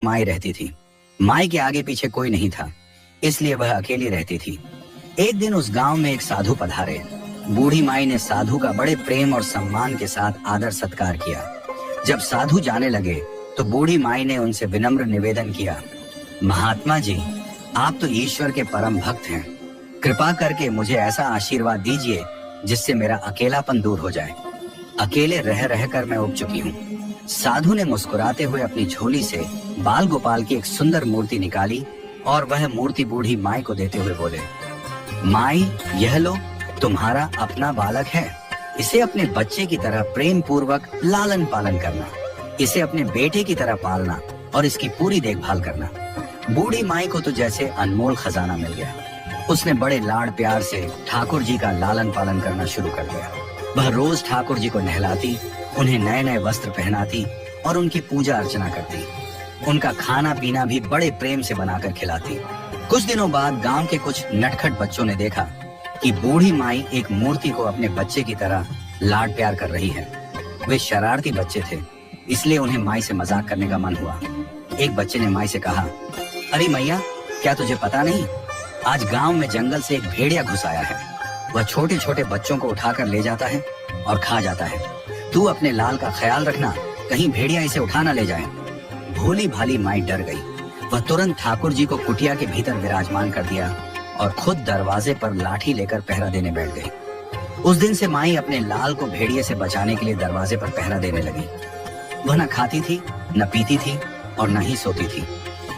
माई रहती थी। माई के आगे पीछे कोई नहीं था, इसलिए वह अकेली रहती थी। एक दिन उस गांव में एक साधु पधारे। बूढ़ी माई ने साधु का बड़े प्रेम और सम्मान के साथ आदर सत्कार किया। जब साधु जाने लगे तो बूढ़ी माई ने उनसे विनम्र निवेदन किया, महात्मा जी, आप तो ईश्वर के परम भक्त हैं। कृपा करके मुझे ऐसा आशीर्वाद दीजिए जिससे मेरा अकेलापन दूर हो जाए। अकेले रह रहकर मैं उब चुकी हूँ। साधु ने मुस्कुराते हुए अपनी झोली से बाल गोपाल की एक सुंदर मूर्ति निकाली और वह मूर्ति बूढ़ी माई को देते हुए बोले, माई, यह लो, तुम्हारा अपना बालक है। इसे अपने बच्चे की तरह प्रेम पूर्वक लालन पालन करना, इसे अपने बेटे की तरह पालना और इसकी पूरी देखभाल करना। बूढ़ी माई को तो जैसे अनमोल खजाना मिल गया। उसने बड़े लाड़ प्यार से ठाकुर जी का लालन पालन करना शुरू कर दिया। वह रोज ठाकुर जी को नहलाती, उन्हें नए नए वस्त्र पहनाती और उनकी पूजा अर्चना करती। उनका खाना पीना भी बड़े प्रेम से बनाकर खिलाती। कुछ दिनों बाद गांव के कुछ नटखट बच्चों ने देखा कि बूढ़ी माई एक मूर्ति को अपने बच्चे की तरह लाड प्यार कर रही है। वे शरारती बच्चे थे, इसलिए उन्हें माई से मजाक करने का मन हुआ। एक बच्चे ने माई से कहा, अरे मैया, क्या तुझे पता नहीं, आज गांव में जंगल से एक भेड़िया घुस आया है। वह छोटे छोटे बच्चों को उठाकर ले जाता है और खा जाता है। तू अपने लाल का ख्याल रखना, कहीं भेड़िया इसे उठा ना ले जाए। भोली भाली माई डर गई। वह तुरंत ठाकुर जी को कुटिया के भीतर विराजमान कर दिया और खुद दरवाजे पर लाठी लेकर पहरा देने बैठ गई। उस दिन से माई अपने लाल को भेड़िए से बचाने के लिए दरवाजे पर पहरा देने लगी। वह न खाती थी, न पीती थी और न ही सोती थी।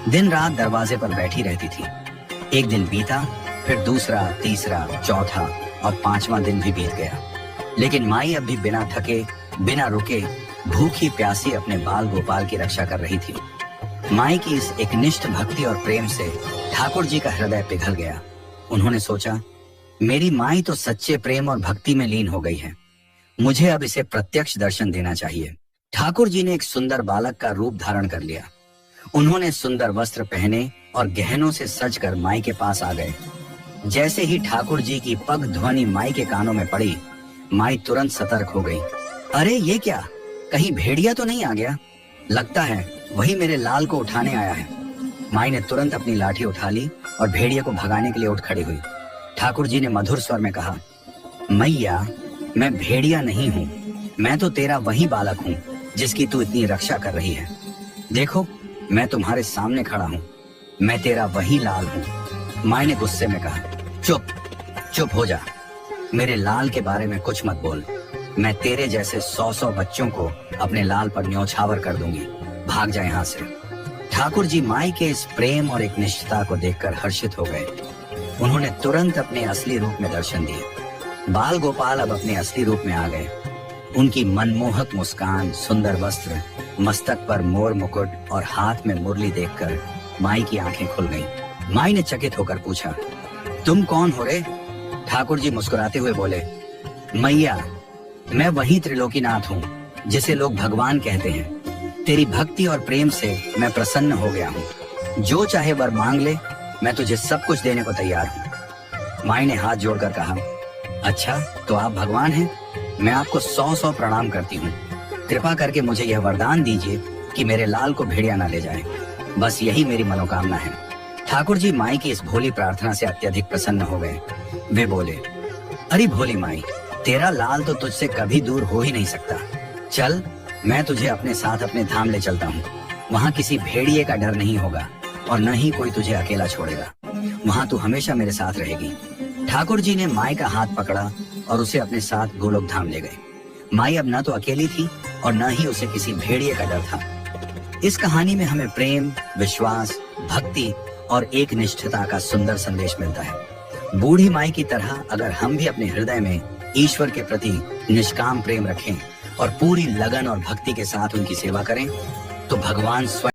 दिन रात दरवाजे पर बैठी रहती थी। एक दिन बीता, फिर दूसरा, तीसरा, चौथा और पांचवा दिन भी बीत गया, लेकिन माई अब भी बिना थके, बिना रुके, भूखी प्यासी अपने बाल गोपाल की रक्षा कर रही थी। माई की इस एकनिष्ठ भक्ति और प्रेम से ठाकुर जी का हृदय पिघल गया। उन्होंने सोचा, मेरी माई तो सच्चे प्रेम और भक्ति में लीन हो गई है, मुझे अब इसे प्रत्यक्ष दर्शन देना चाहिए। ठाकुर जी ने एक सुंदर बालक का रूप धारण कर लिया। उन्होंने सुंदर वस्त्र पहने और गहनों से सजकर माई के पास आ गए। जैसे ही ठाकुर जी की पग ध्वनि माई के कानों में पड़ी, माई तुरंत सतर्क हो गई। अरे ये क्या, कहीं भेड़िया तो नहीं आ गया? लगता है वही मेरे लाल को उठाने आया है। माई ने तुरंत अपनी लाठी उठा ली और भेड़िया को भगाने के लिए उठ खड़ी हुई। ठाकुर जी ने मधुर स्वर में कहा, मैया, मैं भेड़िया नहीं हूँ, मैं तो तेरा वही बालक हूँ जिसकी तू इतनी रक्षा कर रही है। देखो, मैं तुम्हारे सामने खड़ा हूँ, मैं तेरा वही लाल हूँ। माई ने गुस्से में कहा, चुप चुप हो जा, मेरे लाल के बारे में कुछ मत बोल। मैं तेरे जैसे 100 बच्चों को अपने लाल पर न्यौछावर कर दूंगी, भाग जा यहाँ से। ठाकुर जी माई के इस प्रेम और एक निष्ठता को देखकर हर्षित हो गए। उन्होंने तुरंत अपने असली रूप में दर्शन दिए। बाल गोपाल अब अपने असली रूप में आ गए। उनकी मनमोहक मुस्कान, सुंदर वस्त्र, मस्तक पर मोर मुकुट और हाथ में मुरली देखकर माई की आंखें खुल गईं। माई ने चकित होकर पूछा, तुम कौन हो रे? ठाकुर जी मुस्कुराते हुए बोले, मैया, मैं वही त्रिलोकीनाथ हूँ जिसे लोग भगवान कहते हैं। तेरी भक्ति और प्रेम से मैं प्रसन्न हो गया हूँ। जो चाहे वर मांग ले, मैं तुझे सब कुछ देने को तैयार हूँ। माई ने हाथ जोड़कर कहा, अच्छा तो आप भगवान हैं? मैं आपको 100 प्रणाम करती हूँ। कृपा करके मुझे यह वरदान दीजिए कि मेरे लाल को भेड़िया न ले जाए। बस यही मेरी मनोकामना है। ठाकुर जी माई की इस भोली प्रार्थना से अत्यधिक प्रसन्न हो गए। वे बोले, अरे भोली माई, तेरा लाल तो तुझसे कभी दूर हो ही नहीं सकता। चल, मैं तुझे अपने साथ अपने धाम ले चलता हूँ। वहाँ किसी भेड़िए का डर नहीं होगा और न ही कोई तुझे अकेला छोड़ेगा। वहाँ तू हमेशा मेरे साथ रहेगी। ठाकुर जी ने माई का हाथ पकड़ा और उसे अपने साथ गोलोक धाम ले गए। माई अब न तो अकेली थी और न ही उसे किसी भेड़िए का डर था। इस कहानी में हमें प्रेम, विश्वास, भक्ति और एक निष्ठता का सुंदर संदेश मिलता है। बूढ़ी माई की तरह अगर हम भी अपने हृदय में ईश्वर के प्रति निष्काम प्रेम रखें और पूरी लगन और भक्ति के साथ उनकी सेवा करें, तो भगवान स्वयं